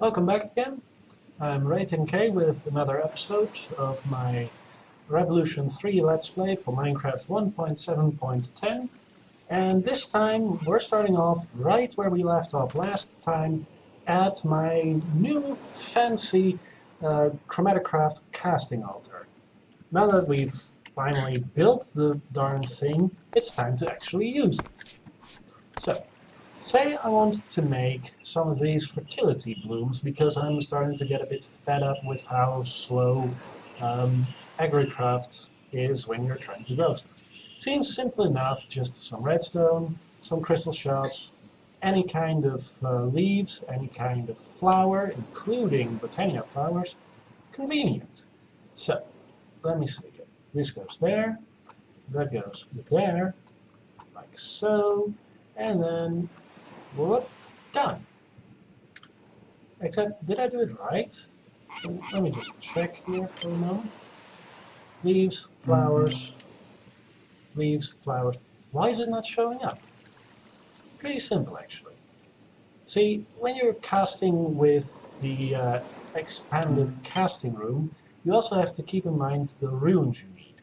Welcome back again. I'm Ray10K with another episode of my Revolution 3 Let's Play for Minecraft 1.7.10. And this time we're starting off right where we left off last time at my new fancy Chromaticraft casting altar. Now that we've finally built the darn thing, it's time to actually use it. So, say I want to make some of these fertility blooms because I'm starting to get a bit fed up with how slow Agricraft is when you're trying to grow stuff. Seems simple enough, just some redstone, some crystal shards, any kind of leaves, any kind of flower, including botania flowers. Convenient. So, let me see. This goes there, that goes there, like so, and then whoop, done. Except, did I do it right? Let me just check here for a moment. Leaves, flowers, leaves, flowers. Why is it not showing up? Pretty simple, actually. See, when you're casting with the expanded casting room, you also have to keep in mind the runes you need.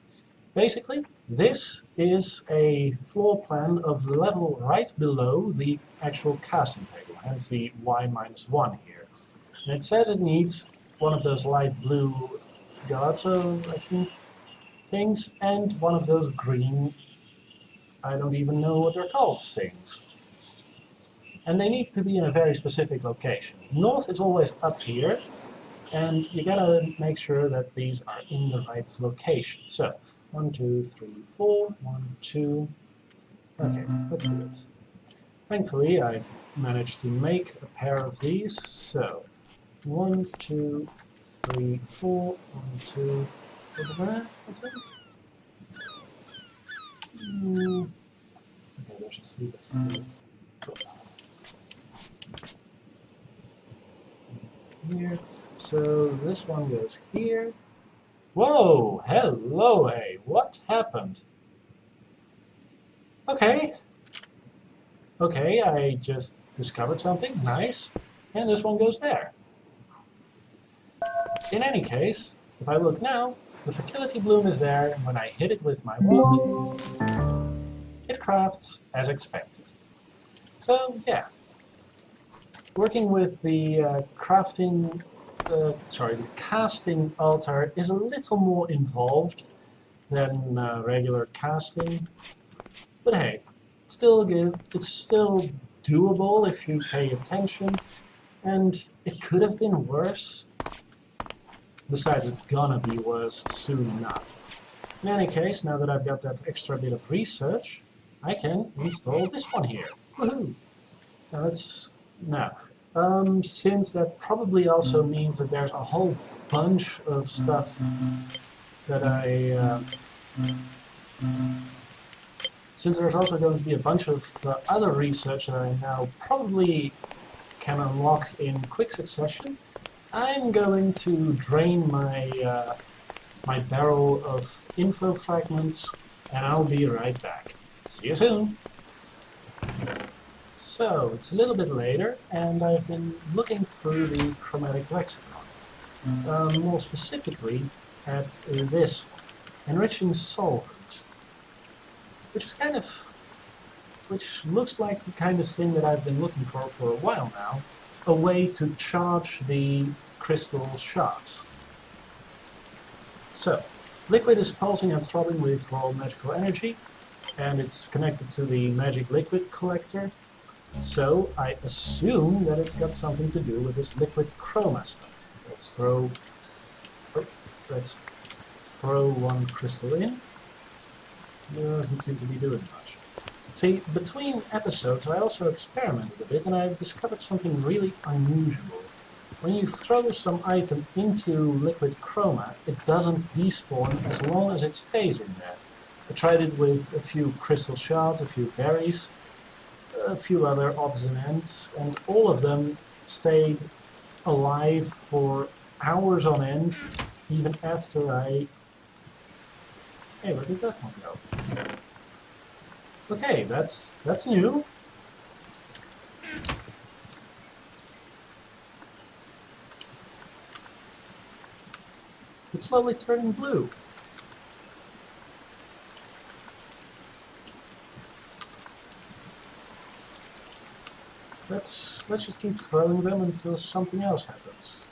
Basically, this is a floor plan of the level right below the actual casting table, hence the Y-1 here. And it says it needs one of those light blue galato, I think, things, and one of those green, I don't even know what they're called, things. And they need to be in a very specific location. North is always up here, and you gotta make sure that these are in the right location. So, 1, 2, 3, 4, 1, 2. Okay, let's do it. Thankfully, I managed to make a pair of these. So, 1, 2, 3, 4, 1, 2, over there, I think. Okay, let's just leave this here. So this one goes here. Whoa! Hello, hey! What happened? Okay. Okay, I just discovered something. Nice. And this one goes there. In any case, if I look now, the fertility bloom is there, and when I hit it with my wand, it crafts as expected. So, yeah. Working with the the casting altar is a little more involved than regular casting, but hey, it's still good. It's still doable if you pay attention, and it could have been worse. Besides, it's gonna be worse soon enough. In any case, now that I've got that extra bit of research, I can install this one here. Woohoo! Now let's since that probably also means that there's a whole bunch of stuff that since there's also going to be a bunch of other research that I now probably can unlock in quick succession, I'm going to drain my my barrel of info fragments, and I'll be right back. See you soon! So, it's a little bit later, and I've been looking through the chromatic lexicon. More specifically, at this one, enriching solvent, which looks like the kind of thing that I've been looking for a while now, a way to charge the crystal shards. So, liquid is pulsing and throbbing with raw magical energy, and it's connected to the magic liquid collector. So I assume that it's got something to do with this liquid chroma stuff. Let's throw one crystal in. Doesn't seem to be doing much. See, between episodes I also experimented a bit and I discovered something really unusual. When you throw some item into liquid chroma, it doesn't despawn as long as it stays in there. I tried it with a few crystal shards, a few berries, a few other odds and ends, and all of them stayed alive for hours on end, even after I... Hey, where did that one go? Okay, that's new. It's slowly turning blue. Let's just keep throwing them until something else happens.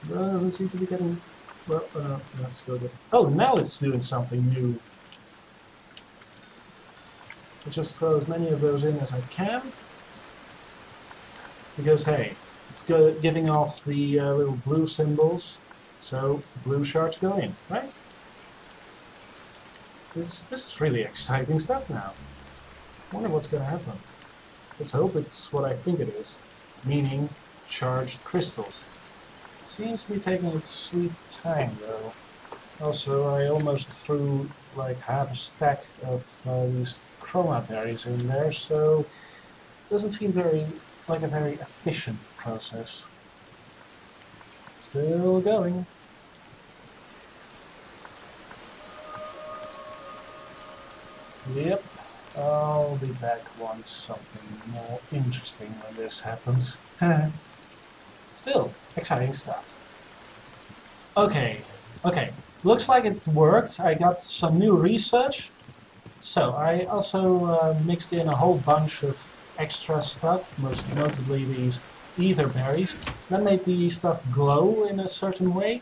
Doesn't seem to be getting... Well, that's still good. Oh, now it's doing something new. I'll just throw as many of those in as I can. Because, hey, it's giving off the little blue symbols. So, blue shards go in, right? This is really exciting stuff now. I wonder what's going to happen. Let's hope it's what I think it is. Meaning, charged crystals. Seems to be taking its sweet time, though. Also, I almost threw like half a stack of these chroma berries in there, so it doesn't seem like a very efficient process. Still going. Yep, I'll be back once something more interesting when this happens. Still, exciting stuff. Okay, looks like it worked. I got some new research. So, I also mixed in a whole bunch of extra stuff, most notably these ether berries. That made the stuff glow in a certain way.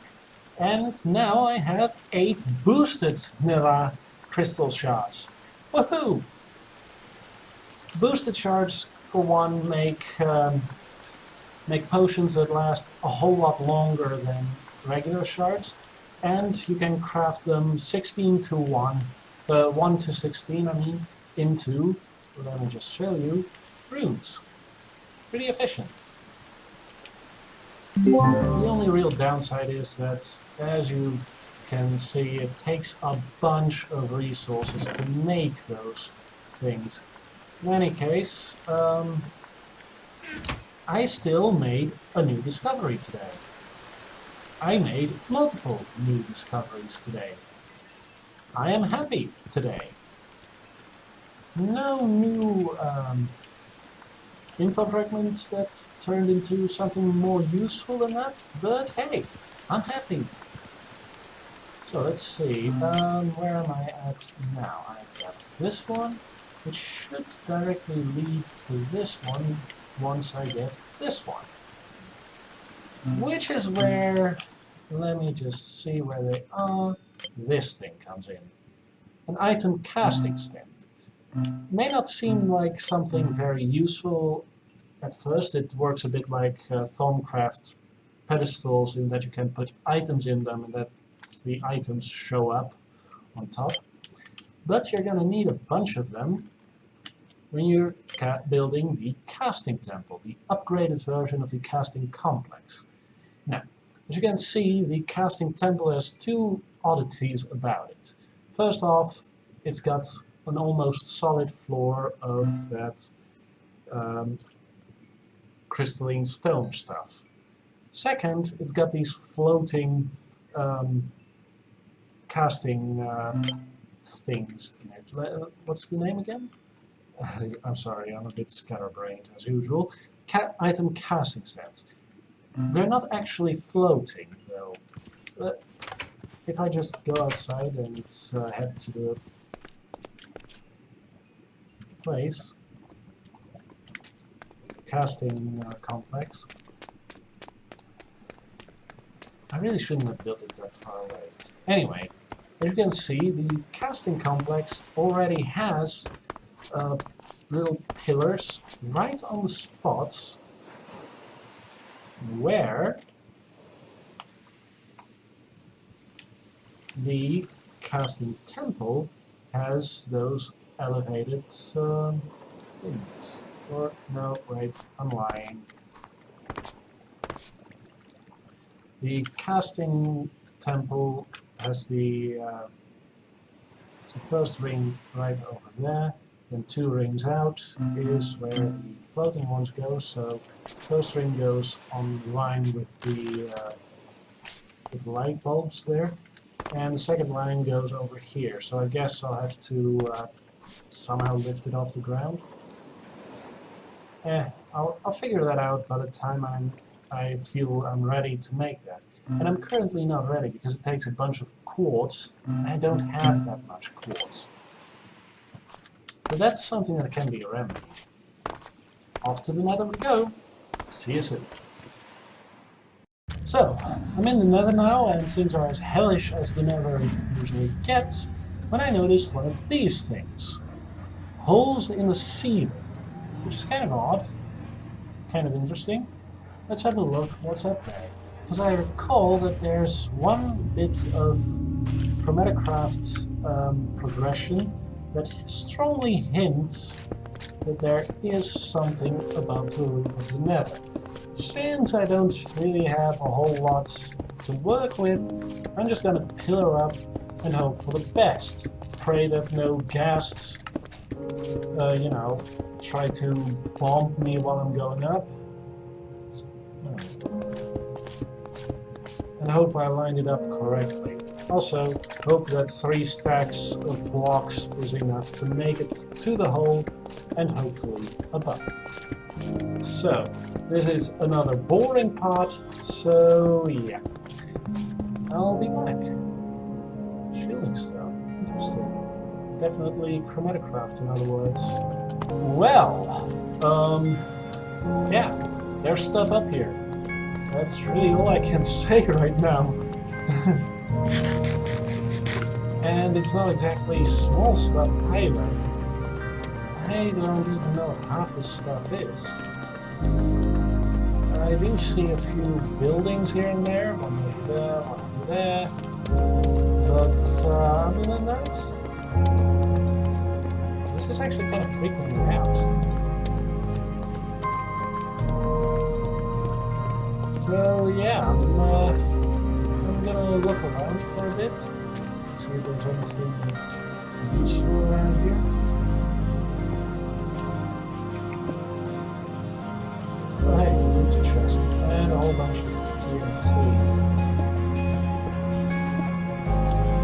And now I have 8 boosted Nilla crystal shards. Woohoo! Boosted shards, for one, make potions that last a whole lot longer than regular shards, and you can craft them 16 to 1, 1 to 16 I mean, into, let me just show you, runes. Pretty efficient. The only real downside is that, as you can see, it takes a bunch of resources to make those things. In any case, I still made a new discovery today. I made multiple new discoveries today. I am happy today. No new info fragments that turned into something more useful than that, but hey, I'm happy. So let's see, where am I at now? I've got this one, which should directly lead to this one once I get this one. Which is where, let me just see where they are, this thing comes in. An item casting stem. May not seem like something very useful at first. It works a bit like Chromaticraft pedestals in that you can put items in them and that the items show up on top. But you're going to need a bunch of them when you're building the casting temple, the upgraded version of the casting complex. Now, as you can see, the casting temple has 2 oddities about it. First off, it's got an almost solid floor of that crystalline stone stuff. Second, it's got these floating casting things in it. What's the name again? I'm sorry, I'm a bit scatterbrained as usual. Item casting stands. They're not actually floating, though. If I just go outside and head to the place, casting complex. I really shouldn't have built it that far away. Anyway, as you can see, the casting complex already has little pillars right on the spots where the casting temple has those elevated things. Or, no, wait, I'm lying. The casting temple has the first ring right over there, then 2 rings out is where the floating ones go, so first ring goes on line with the light bulbs there, and the second line goes over here, so I guess I'll have to somehow lift it off the ground. I'll figure that out by the time I'm I feel I'm ready to make that. And I'm currently not ready because it takes a bunch of quartz, and I don't have that much quartz. But that's something that can be remedied. Off to the Nether we go. See you soon. So, I'm in the Nether now, and things are as hellish as the Nether usually gets, when I noticed one of these things. Holes in the ceiling, which is kind of odd, kind of interesting. Let's have a look what's up there. Because I recall that there's one bit of Chromaticraft progression that strongly hints that there is something above the roof of the Nether. Since I don't really have a whole lot to work with, I'm just gonna pillar up and hope for the best. Pray that no ghasts, you know, try to bomb me while I'm going up. And hope I lined it up correctly. Also, hope that 3 stacks of blocks is enough to make it to the hole and hopefully above. So, this is another boring part, so yeah. I'll be back. Shielding stone, interesting. Definitely Chromaticraft, in other words. Well, yeah, there's stuff up here. That's really all I can say right now. And it's not exactly small stuff either. I don't even know what half this stuff is. I do see a few buildings here and there, one over there, one over there. But other than that, this is actually kind of freaking me out. So yeah, I'm gonna look around for a bit, see if there's anything useful around here. Oh hey, loot chest and a whole bunch of TNT.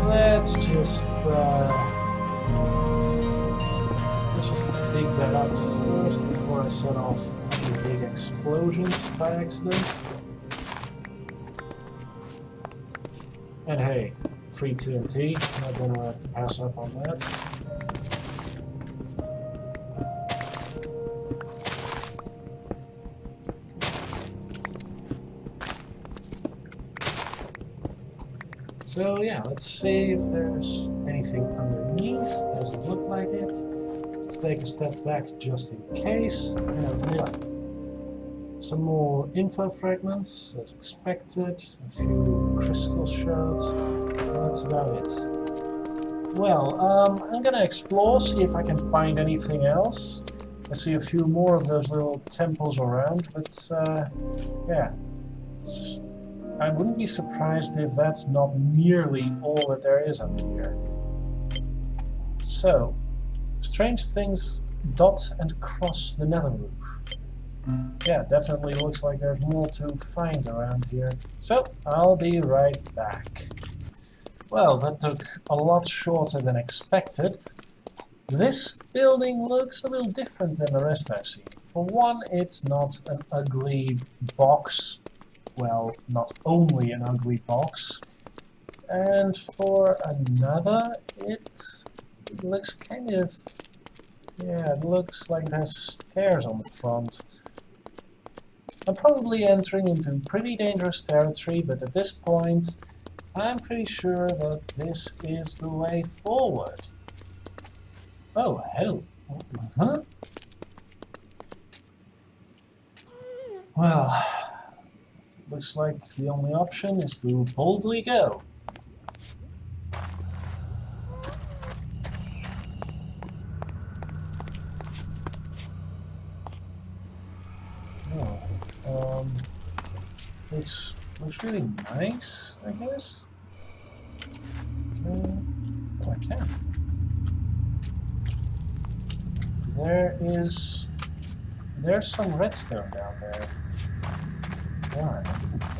Let's just dig that up first before I set off any big explosions by accident. And hey, free TNT, not gonna pass up on that. So yeah, let's see if there's anything underneath. Doesn't look like it. Let's take a step back just in case and open it up. Some more info fragments, as expected, a few crystal shards, and that's about it. Well, I'm gonna explore, see if I can find anything else. I see a few more of those little temples around, but yeah. I wouldn't be surprised if that's not nearly all that there is up here. So, strange things dot and cross the nether roof. Yeah, definitely looks like there's more to find around here. So, I'll be right back. Well, that took a lot shorter than expected. This building looks a little different than the rest I've seen. For one, it's not an ugly box. Well, not only an ugly box. And for another, it looks kind of... yeah, it looks like it has stairs on the front. I'm probably entering into pretty dangerous territory, but at this point, I'm pretty sure that this is the way forward. Oh, hell. Huh? Well, looks like the only option is to boldly go. Oh, looks really nice, I guess. Okay. Oh, I can. There's some redstone down there. Why?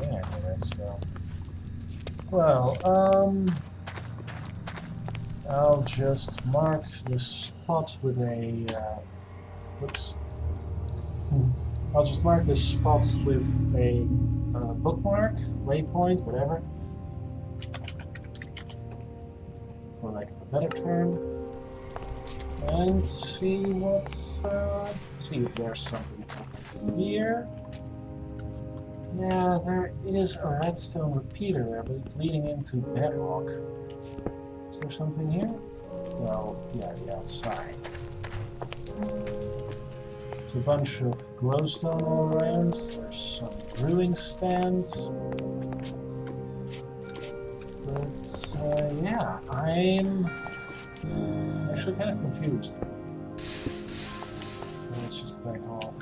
Yeah, redstone. Well, I'll just mark this spot with a, whoops. I'll just mark this spot with a bookmark, waypoint, whatever, for lack of a better term, and see what, see if there's something over here. Yeah, there is a redstone repeater there, but it's leading into bedrock. Is there something here? Well, yeah, the outside. There's a bunch of glowstone all around. There's some brewing stands. But, yeah, I'm actually kind of confused. Let's just back off.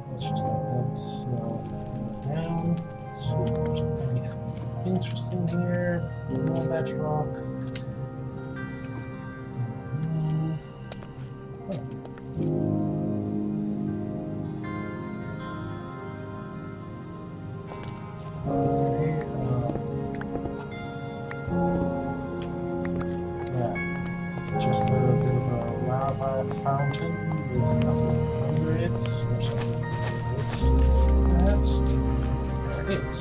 Let's just let that fall down. See if there's anything interesting here. More bedrock. Just a bit of a lava fountain with nothing under it. There's something under it. Perhaps. There it is.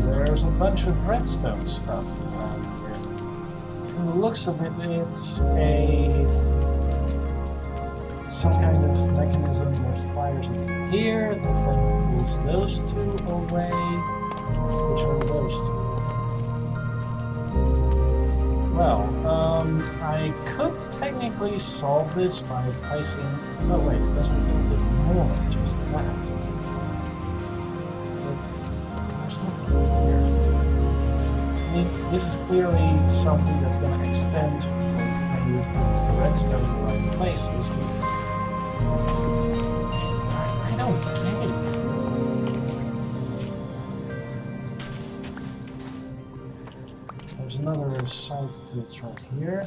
There's a bunch of redstone stuff around here. From the looks of it, it's some kind of mechanism that fires into here, that then pulls those two away. Which are those two? Well, I could technically solve this by placing... Oh wait, there's a little bit more than just that. But there's nothing here. I mean, this is clearly something that's going to extend when you put the redstone in the right places. But I don't get it. There's another side to it right here.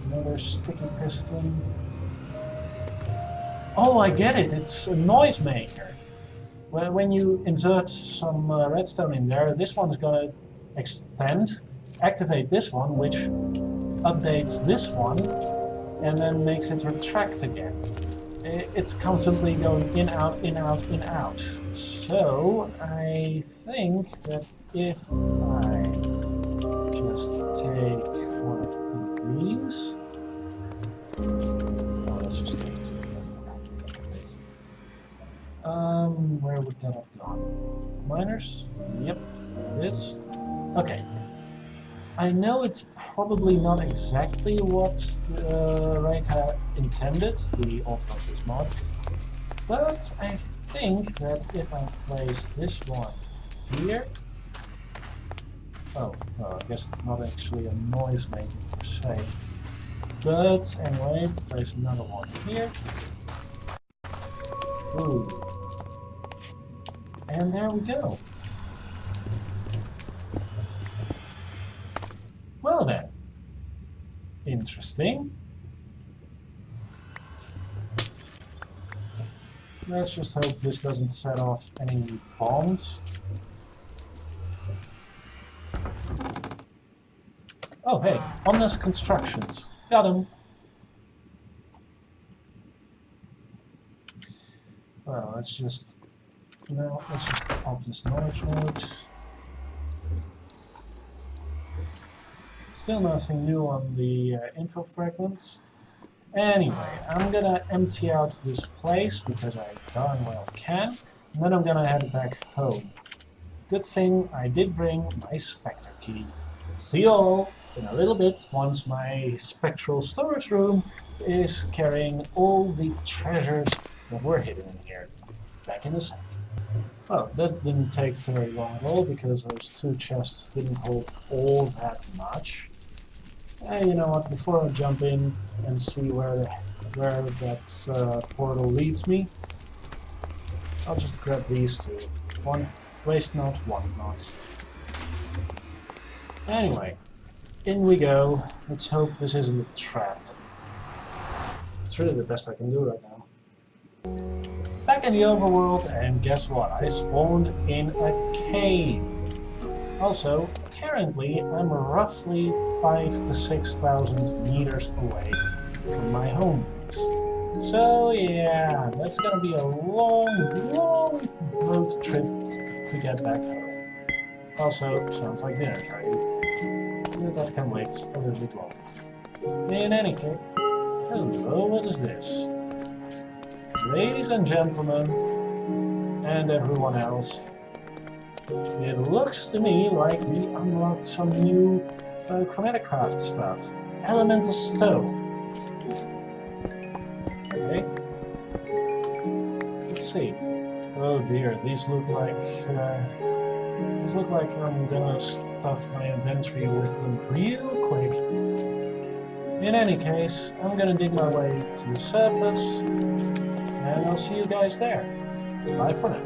Another sticky piston. Oh, I get it! It's a noise maker. Well, when you insert some redstone in there, this one's gonna extend, activate this one, which updates this one, and then makes it retract again. It's constantly going in, out, in, out, in, out. So, I think that if I just take one of these... Oh, let's just take two of them for now. Where would that have gone? Miners? Yep, there it is. Okay. I know it's probably not exactly what Reika intended, the author of this mod, but I think that if I place this one here... Oh, well, I guess it's not actually a noise maker per se. But anyway, place another one here. Ooh. And there we go. Well then. Interesting. Let's just hope this doesn't set off any bombs. Oh hey, Omnis Constructions. Got him. Well, let's just pop this knowledge node. Still nothing new on the info fragments. Anyway, I'm gonna empty out this place because I darn well can, and then I'm gonna head back home. Good thing I did bring my Spectre key. See you all in a little bit once my spectral storage room is carrying all the treasures that were hidden in here. Back in a sec. Well, that didn't take very long at all because those two chests didn't hold all that much. You know what, before I jump in and see where that portal leads me, I'll just grab these two. One waste not, one not. Anyway, in we go. Let's hope this isn't a trap. It's really the best I can do right now. Back in the overworld, and guess what? I spawned in a cave. Also, apparently, I'm roughly 5,000 to 6,000 meters away from my home base. So yeah, that's gonna be a long road trip to get back home. Also, sounds like dinner time. But that can wait a little bit longer. In any case, hello, what is this? Ladies and gentlemen, and everyone else, it looks to me like we unlocked some new Chromaticraft stuff. Elemental stone. Okay. Let's see. Oh dear, these look like I'm gonna stuff my inventory with them real quick. In any case, I'm gonna dig my way to the surface, and I'll see you guys there. Bye for now.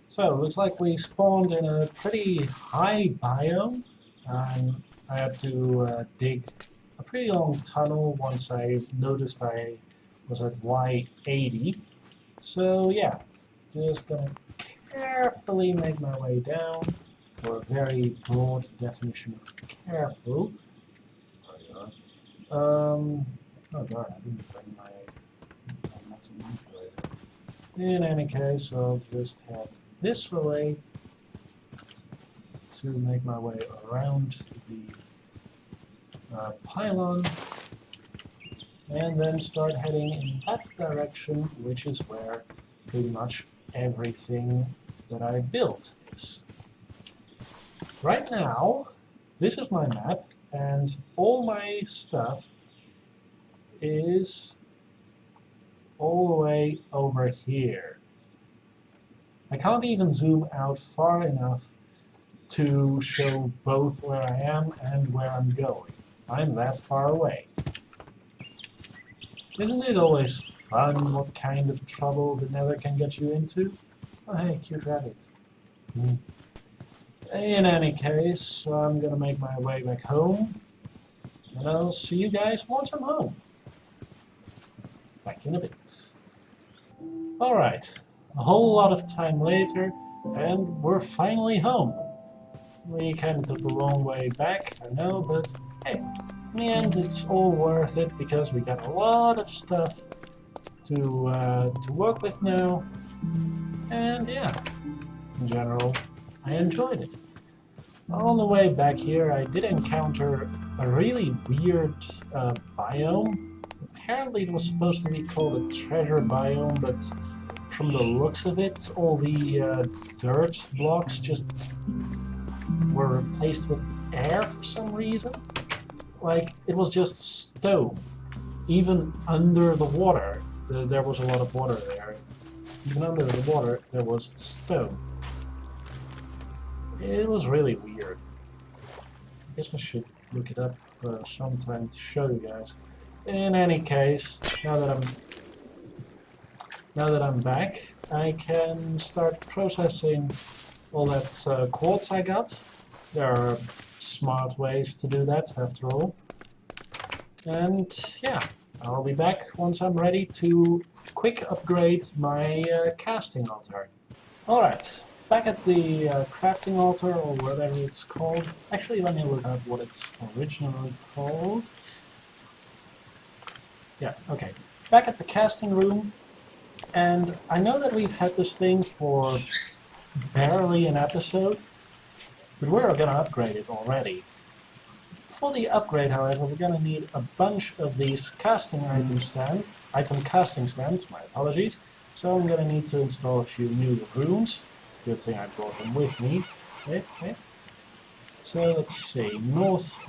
So, looks like we spawned in a pretty high biome. I had to dig a pretty long tunnel once I noticed I was at Y80. So yeah, just gonna carefully make my way down for a very broad definition of careful. Oh darn, I didn't bring my metal manipulator. In any case, I'll just head this way to make my way around the pylon, and then start heading in that direction, which is where pretty much everything that I built is. Right now, this is my map, and all my stuff is all the way over here. I can't even zoom out far enough to show both where I am and where I'm going. I'm that far away. Isn't it always fun what kind of trouble the Nether can get you into? Oh hey, cute rabbit. In any case, I'm gonna make my way back home, and I'll see you guys once I'm home. Back in a bit. Alright, a whole lot of time later, and we're finally home. We kind of took the long way back, I know, but hey, in the end it's all worth it because we got a lot of stuff to work with now, and yeah, in general, I enjoyed it. On the way back here, I did encounter a really weird biome. Apparently it was supposed to be called a treasure biome, but from the looks of it, all the dirt blocks just were replaced with air for some reason. Like, it was just stone. Even under the water, there was a lot of water there. Even under the water, there was stone. It was really weird. I guess I should look it up sometime to show you guys. In any case, now that I'm back, I can start processing all that quartz I got. There are smart ways to do that, after all. And yeah, I'll be back once I'm ready to quick upgrade my casting altar. Alright, back at the crafting altar, or whatever it's called. Actually, let me look up what it's originally called. Yeah, okay. Back at the casting room, and I know that we've had this thing for barely an episode, but we're gonna upgrade it already. For the upgrade, however, we're gonna need a bunch of these casting item casting stands, my apologies. So I'm gonna need to install a few new rooms. Good thing I brought them with me. Okay. So let's see, north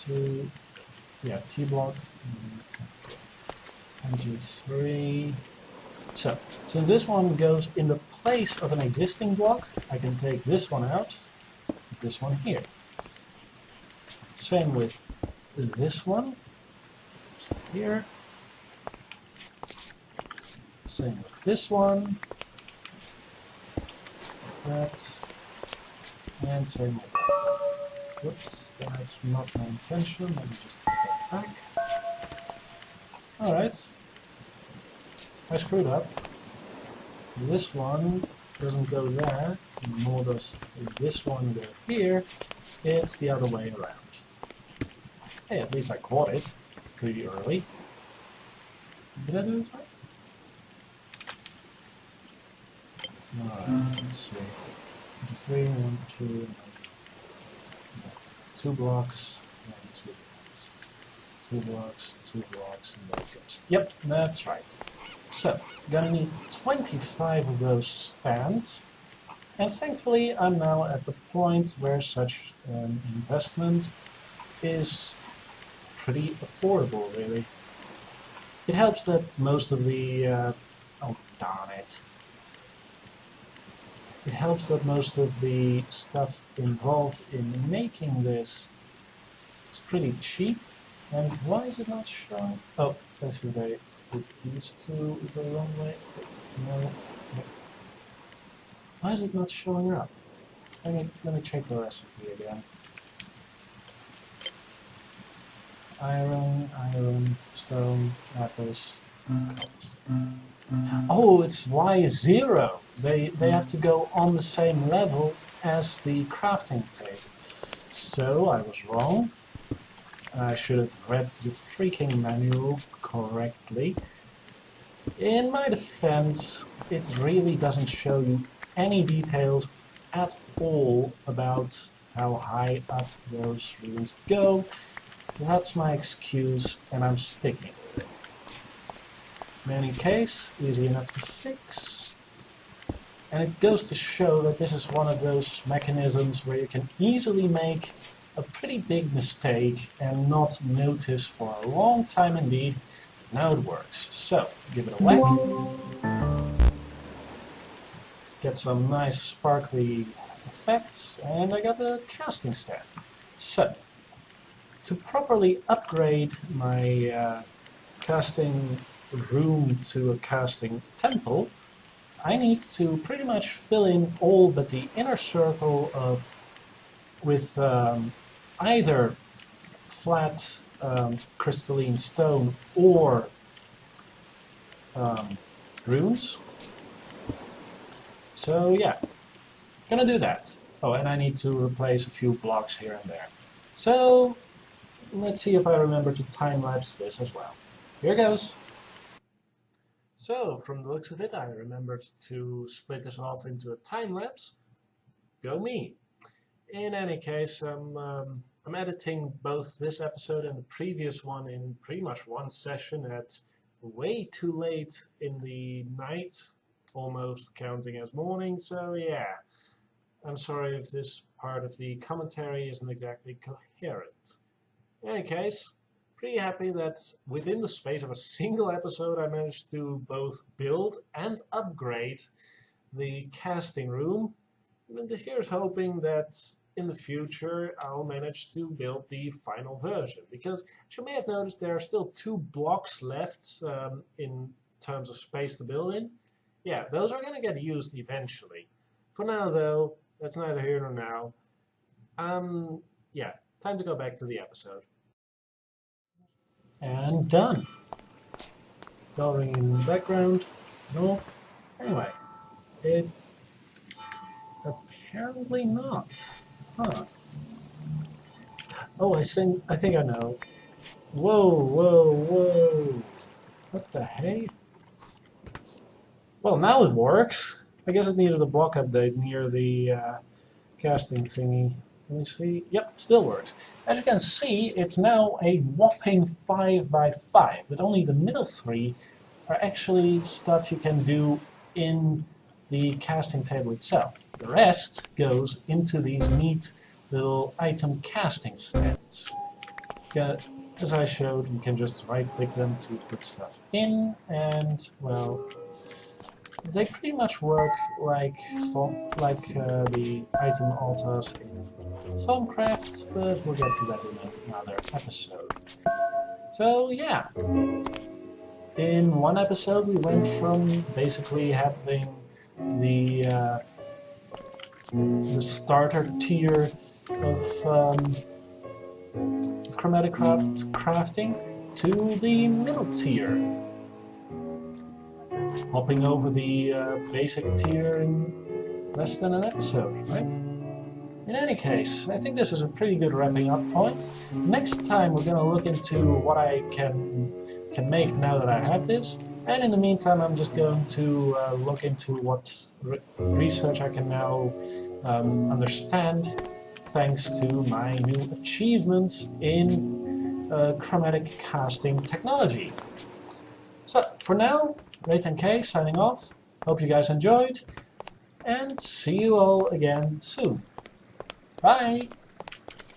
to, yeah, T-block, MG3. So, since this one goes in the place of an existing block, I can take this one out, put this one here. Same with this one, so here. Same with this one, that, and same with that. Whoops, that's not my intention, let me just put that back. Alright. I screwed up. This one doesn't go there, nor does this one go here. It's the other way around. Hey, at least I caught it pretty early. Did I do it right? Alright, let's see. 3, 1, 2, 2 blocks, 2 blocks, 2 blocks, and there it goes. Yep, that's right. So, gonna need 25 of those stands, and thankfully I'm now at the point where such an investment is pretty affordable, really. It helps that most of the... oh, darn it. It helps that most of the stuff involved in making this is pretty cheap. And why is it not showing? Oh, I think I put these two the wrong way. No. Why is it not showing up? Let me check the recipe again. Iron, stone, apples, cobblestone. Oh, it's Y0. They have to go on the same level as the crafting table. So I was wrong. I should have read the freaking manual correctly. In my defense, it really doesn't show you any details at all about how high up those runes go. That's my excuse, and I'm sticking with it. In any case, easy enough to fix. And it goes to show that this is one of those mechanisms where you can easily make a pretty big mistake and not notice for a long time indeed. Now it works. So, give it a whack. Get some nice sparkly effects, and I got the casting stand. So, to properly upgrade my casting room to a casting temple, I need to pretty much fill in all but the inner circle with either flat crystalline stone or runes. So yeah, gonna do that. Oh, and I need to replace a few blocks here and there. So let's see if I remember to time-lapse this as well. Here goes. So, from the looks of it, I remembered to split this off into a time-lapse. Go me! In any case, I'm editing both this episode and the previous one in pretty much one session at way too late in the night, almost counting as morning, so yeah. I'm sorry if this part of the commentary isn't exactly coherent. In any case, pretty happy that within the space of a single episode I managed to both build and upgrade the casting room. And here's hoping that in the future I'll manage to build the final version. Because as you may have noticed, there are still 2 blocks left in terms of space to build in. Yeah, those are going to get used eventually. For now though, that's neither here nor now. Yeah, time to go back to the episode. And done. Coloring in the background, no. Anyway, it apparently not. Huh. Oh, I think I know. Whoa. What the hey? Well, now it works. I guess it needed a block update near the casting thingy. Let me see. Yep, still works. As you can see, it's now a whopping 5 by 5, but only the middle 3 are actually stuff you can do in the casting table itself. The rest goes into these neat little item casting stands. As I showed, you can just right-click them to put stuff in, and, well, they pretty much work like the item altars in Chromaticraft, but we'll get to that in another episode. So yeah, in one episode we went from basically having the starter tier of Chromaticraft crafting to the middle tier. hopping over the basic tier in less than an episode, right? In any case, I think this is a pretty good wrapping up point. Next time we're going to look into what I can make now that I have this. And in the meantime, I'm just going to look into what research I can now understand thanks to my new achievements in chromatic casting technology. So, for now, Rate and K signing off. Hope you guys enjoyed, and see you all again soon. Bye!